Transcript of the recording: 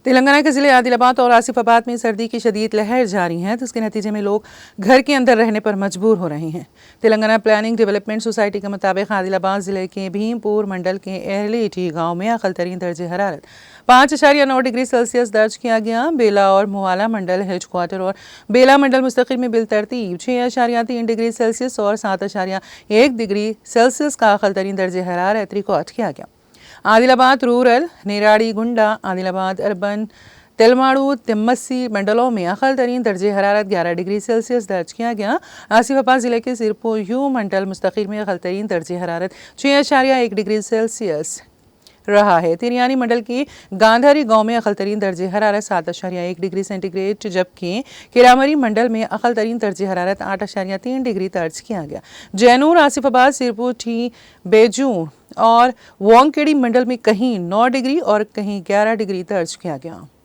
तेलंगाना के ज़िले आदिलाबाद और आसिफाबाद में सर्दी की शदीद लहर जारी है, जिसके नतीजे में लोग घर के अंदर रहने पर मजबूर हो रहे हैं। तेलंगाना प्लानिंग डेवलपमेंट सोसाइटी के मुताबिक आदिलाबाद ज़िले के भीमपुर मंडल के एहलेटी गांव में अक़ल तरीन दर्जे हरारत 5.9 डिग्री सेल्सियस दर्ज किया गया। बेला और मुवाला मंडल हेड क्वार्टर और बेला मंडल मुस्तकिल में बिलतरतीब 6.3 डिग्री सेल्सियस और 7.1 डिग्री सेल्सियस का अक़ल तरीन दर्जे हरारत रिकॉर्ड किया गया। आदिलाबाद रूरल, नेराडीगुंडा, आदिलाबाद अर्बन, तेलमाड़ू, तिम्मसी मंडलों में अक़ल तरीन दर्जे हरारत 11 डिग्री सेल्सियस दर्ज किया गया। आसिफाबाद ज़िले के सिरपुर यू मंडल मुस्तकिल में अक़ल तरीन दर्जे हरारत 6.1 डिग्री सेल्सियस रहा है। तिरियानी मंडल की गांधारी गांव में अक़ल तरीन दर्जे हरारत 7.1 डिग्री सेंटीग्रेड, जबकि किरामरी मंडल में अक़ल तरीन दर्जे हरारत 8.3 डिग्री दर्ज किया गया। जैनूर, आसिफाबाद, सिरपुर, ठी, बेजू और वांगखेड़ी मंडल में कहीं 9 डिग्री और कहीं 11 डिग्री दर्ज किया गया।